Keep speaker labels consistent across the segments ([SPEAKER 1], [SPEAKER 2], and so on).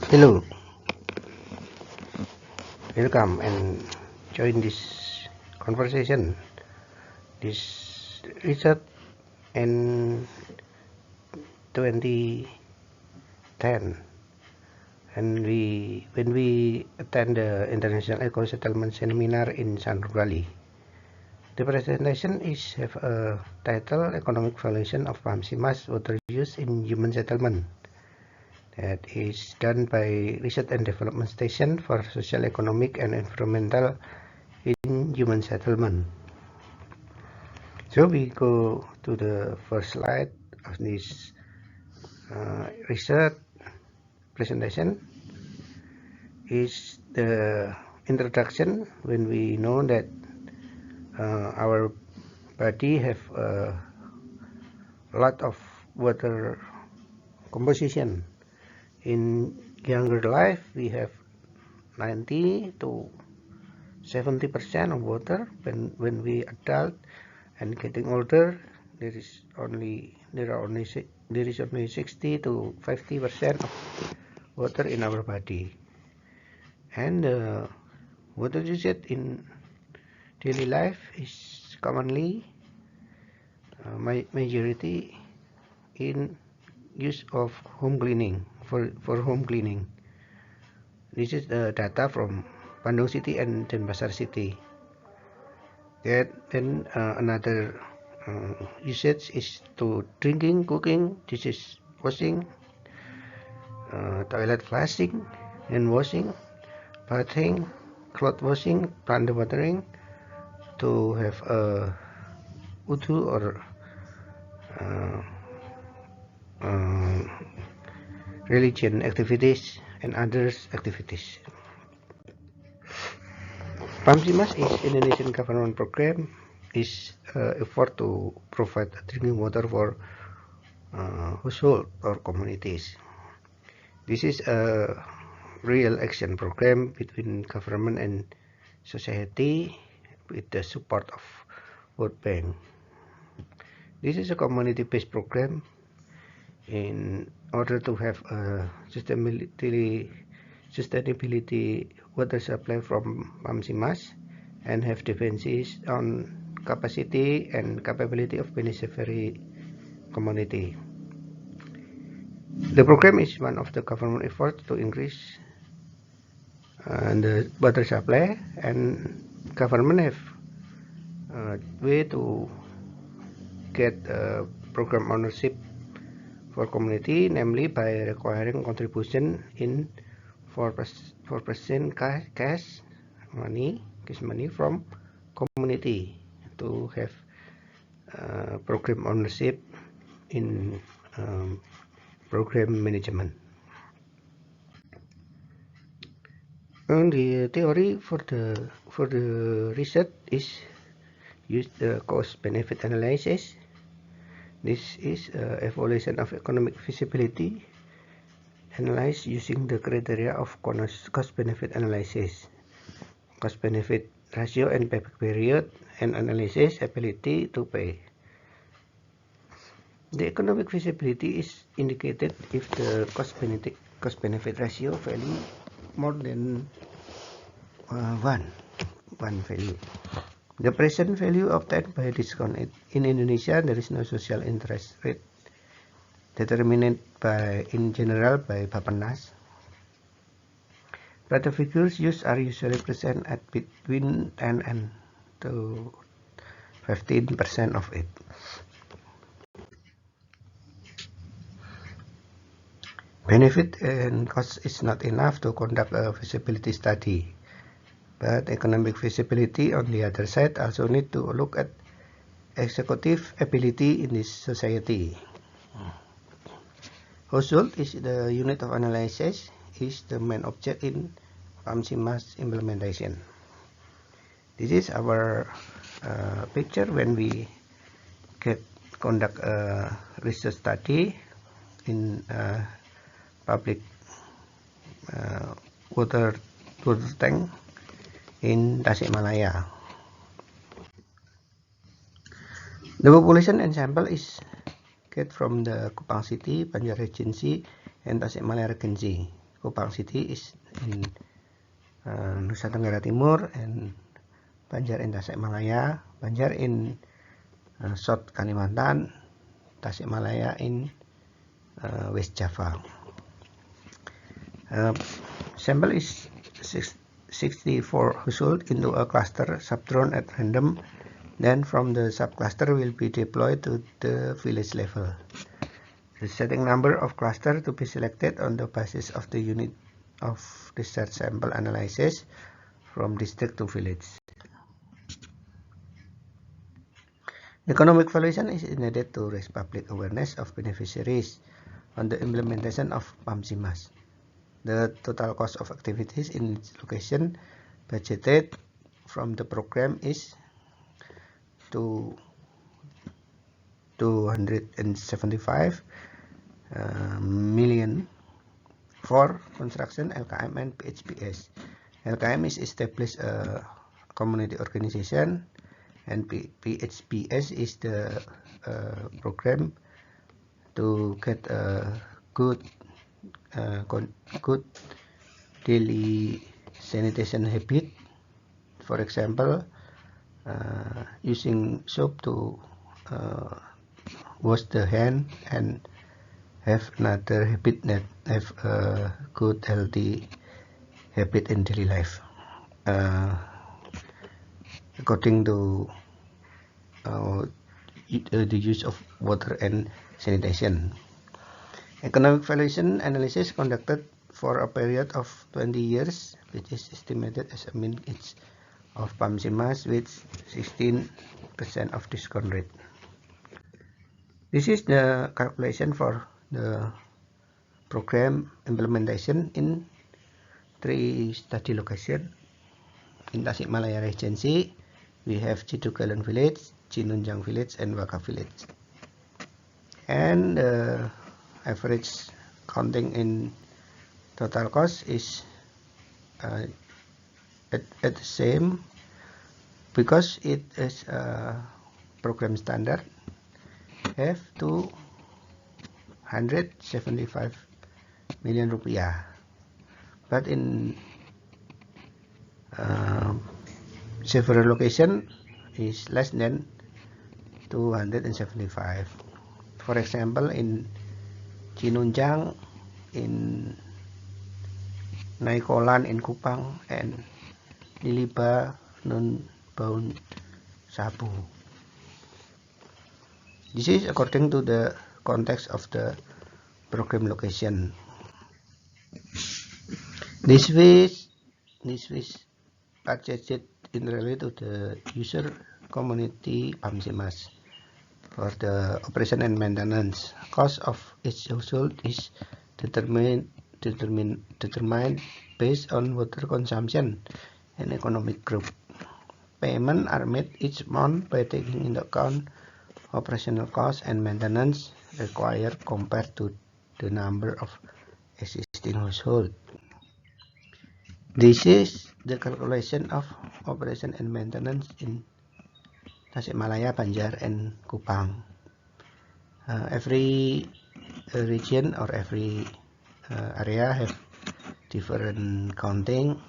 [SPEAKER 1] Hello, welcome and join this conversation. This research in 2010, and when we attend the International Eco Settlement Seminar in Sanur Bali. The presentation is have a title Economic Valuation of Pamsimas Water Use in Human Settlement. That is done by Research and Development Station for Social, Economic, and Environmental in Human Settlement. So we go to the first slide of this research presentation. Is the introduction when we know that our body have a lot of water composition. In younger life, we have 90 to 70% of water. When we adult and getting older, there is only 60 to 50% of water in our body. And water usage in daily life is commonly majority in use of home cleaning for home cleaning. This is the data from Bandung City and Denpasar City. Then another usage is to drinking, cooking, dishes washing, toilet flushing and washing, bathing, cloth washing, plant watering, to have a wudu or religion activities and others activities. Pamsimas is Indonesian government program is effort to provide drinking water for household or communities. This is a real action program between government and society with the support of World Bank. This is a community-based program in order to have a sustainability water supply from Pamsimas and have defenses on capacity and capability of beneficiary community. The program is one of the government efforts to increase the water supply, and government have way to get program ownership for community, namely by requiring contribution in 4% cash money from community to have program ownership in program management. And the theory for the research is use the cost benefit analysis. This is evaluation of economic feasibility analyzed using the criteria of cost benefit analysis, cost benefit ratio and payback period, and analysis ability to pay. The economic feasibility is indicated if the cost benefit ratio value more than one value. The present value obtained by discount in Indonesia, there is no social interest rate determined in general by Bappenas, but the figures used are usually present at between 10 and to 15% of it. Benefit and cost is not enough to conduct a feasibility study, but economic feasibility on the other side also need to look at executive ability in this society. Household is the unit of analysis, is the main object in Pamsimas implementation. This is our picture when we conduct a research study in public water tank in Tasikmalaya. The population and sample is get from the Kupang City, Banjar Regency, and Tasikmalaya Regency. Kupang City is in Nusa Tenggara Timur, and Banjar in Tasikmalaya, Banjar in South Kalimantan, Tasikmalaya in West Java. Sample is 64 households into a cluster subdrawn at random. Then from the subcluster will be deployed to the village level. The setting number of cluster to be selected on the basis of the unit of research sample analysis from district to village. Economic valuation is needed to raise public awareness of beneficiaries on the implementation of PAMSIMAS. The total cost of activities in its location budgeted from the program is to 275 million for construction LKM and PHPS. LKM is established a community organization, and PHPS is the program to get a good daily sanitation habit. For example, using soap to wash the hand and have another habit that have a good healthy habit in daily life, according to the use of water and sanitation. Economic valuation analysis conducted for a period of 20 years, which is estimated as a mean age of PAMSIMAS with 16% of discount rate. This is the calculation for the program implementation in 3 study locations. In Tasikmalaya Regency, we have Cidugalan Village, Cinunjang Village, and Waka Village. And the average counting in total cost is at the same, because it is a program standard, have 275 million rupiah, but in several locations is less than 275. For example, in Cinunjang, in Naikolan in Kupang, and Niliba Nun Baun Sabu. This is according to the context of the program location. This was adjusted in relation to the user community PAMSIMAS. For the operation and maintenance, cost of each household is determined based on water consumption and economic group. Payments are made each month by taking into account operational costs and maintenance required compared to the number of existing households. This is the calculation of operation and maintenance in Tasikmalaya, Banjar, and Kupang. Every region or every area have different counting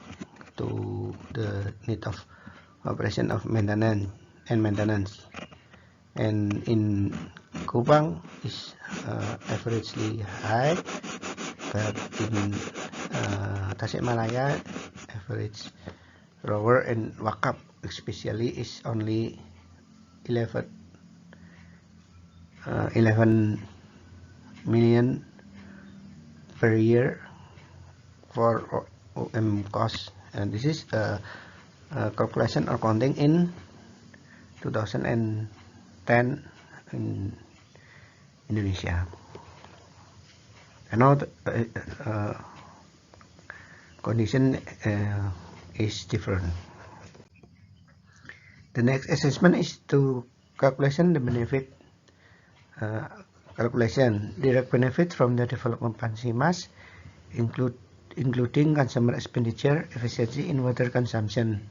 [SPEAKER 1] to the need of operation of maintenance. And in Kupang is averagely high, but in Tasikmalaya average lower, and Wakap especially is only 11 million per year for OM cost, and this is a calculation or counting in 2010 in Indonesia. And now the condition is different. The next assessment is to calculation the benefit calculation. Direct benefit from the development PAMSIMAS including consumer expenditure, efficiency in water consumption,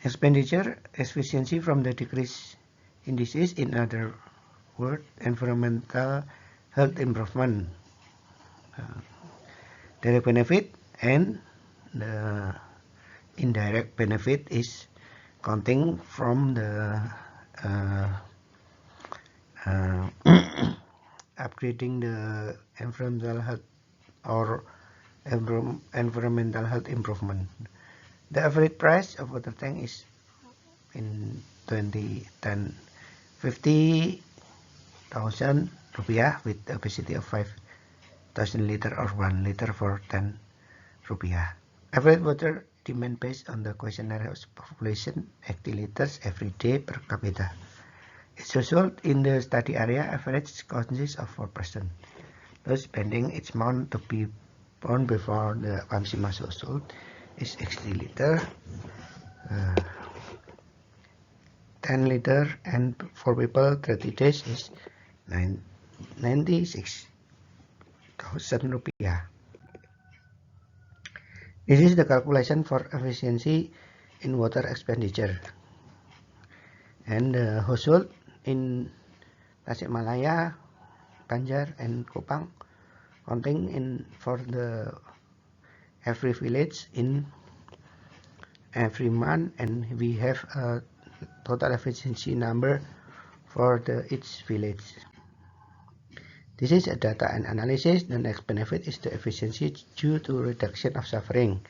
[SPEAKER 1] expenditure efficiency from the decrease in disease, in other words, environmental health improvement. direct benefit, and the indirect benefit is counting from the upgrading the environmental health or environmental health improvement. The average price of water tank is in 2010 50,000 rupiah with a capacity of 5,000 liter or 1 liter for 10 rupiah. Average water demand based on the questionnaire host population 80 liters every day per capita. Its household in the study area average consists of 4%. Thus, spending each month to be born before the Pamsimas household is 60 liter, 10 liter, and for people 30 days is 96,000 rupiah. This is the calculation for efficiency in water expenditure. And the household in Tasikmalaya, Banjar, and Kupang counting in for the every village in every month, and we have a total efficiency number for each village. This is a data and analysis. The next benefit is the efficiency due to reduction of suffering,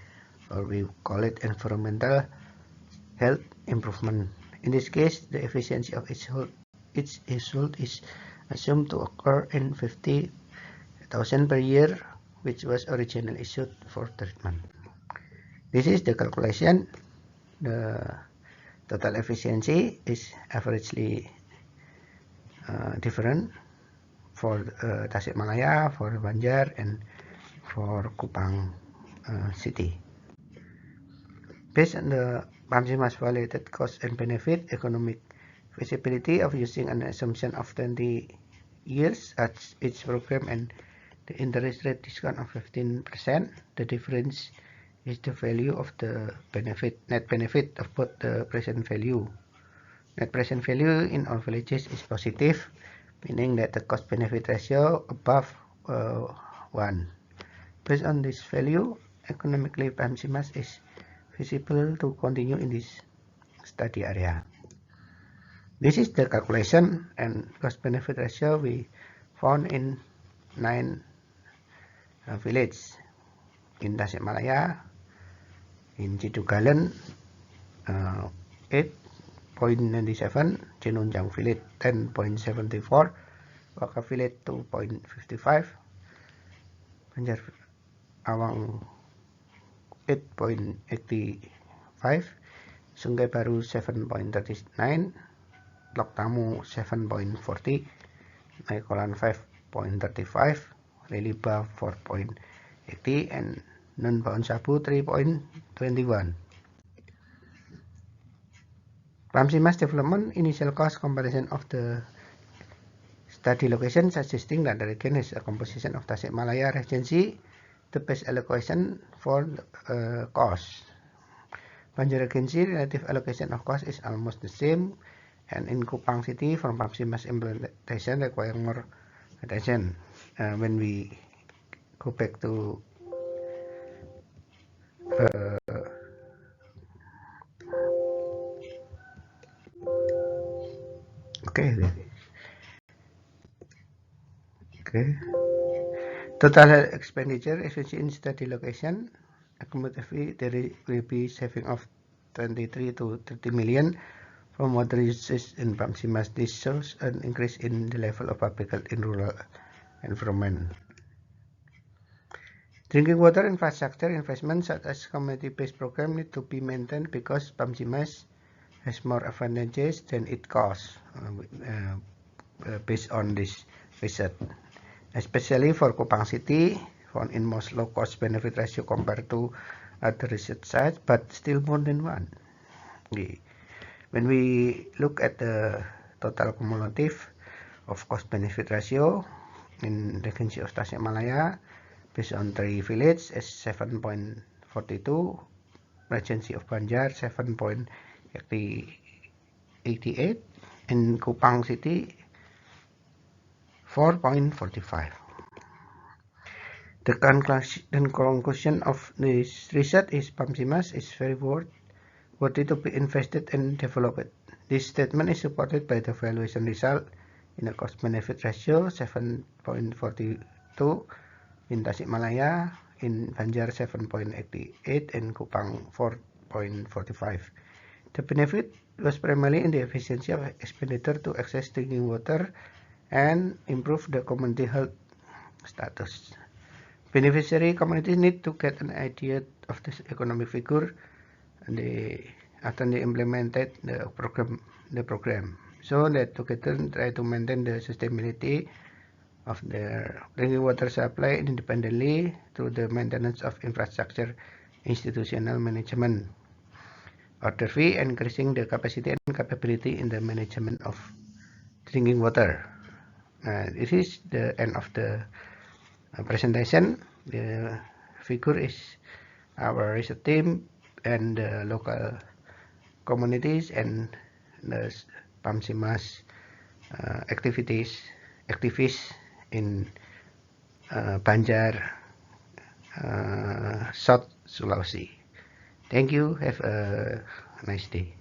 [SPEAKER 1] or we call it environmental health improvement. In this case, the efficiency of each household is assumed to occur in 50,000 per year, which was originally issued for treatment. This is the calculation. The total efficiency is averagely different for Tasikmalaya, for Banjar, and for Kupang city. Based on the Pamsimas evaluated cost and benefit, economic feasibility of using an assumption of 20 years at each program, and the interest rate discount of 15%, the difference is the value of the net benefit of both the present value. Net present value in all villages is positive, meaning that the cost benefit ratio above 1. Based on this value, economically Pamsimas is feasible to continue in this study area. This is the calculation and cost benefit ratio we found in 9 villages in Tasikmalaya, in Cidugalan 8.97, Cinunjang village 10.74, Waka village 2.55, Banjar Awang 8.85, Sungai Baru 7.39, Lok Tamu 7.40, Naikolan 5.35, Leliba 4.80, and Nun Baon Sabu 3.21. Pamsimas development initial cost comparison of the study location suggesting that the region is a composition of Tasikmalaya Regency, the best allocation for cost. Banjar Regency relative allocation of cost is almost the same, and in Kupang city from Pamsimas implementation require more attention. When we go back to total expenditure efficiency in study location, accumulatively there will be saving of 23 to 30 million from water usage in Pamsimas. This shows an increase in the level of public health in rural environment. Drinking water infrastructure investment such as community-based program need to be maintained because Pamsimas has more advantages than it costs based on this research, especially for Kupang city, found in most low cost benefit ratio compared to other research sites, but still more than 1. When we look at the total cumulative of cost benefit ratio in Regency of Tasikmalaya based on 3 villages is 7.42, Regency of Banjar 7.88, and Kupang city 4.45. The conclusion of this research is PAMSIMAS is very worthy to be invested and developed. This statement is supported by the valuation result in a cost-benefit ratio 7.42 in Tasikmalaya, in Banjar 7.88, and Kupang 4.45. The benefit was primarily in the efficiency of expenditure to access drinking water and improve the community health status. Beneficiary communities need to get an idea of this economic figure after they implemented the program, so that together try to maintain the sustainability of their drinking water supply independently through the maintenance of infrastructure, institutional management, order fee, and increasing the capacity and capability in the management of drinking water. This is the end of the presentation. The figure is our research team and the local communities and the PAMSIMAS activists in Banjar, South Sulawesi. Thank you. Have a nice day.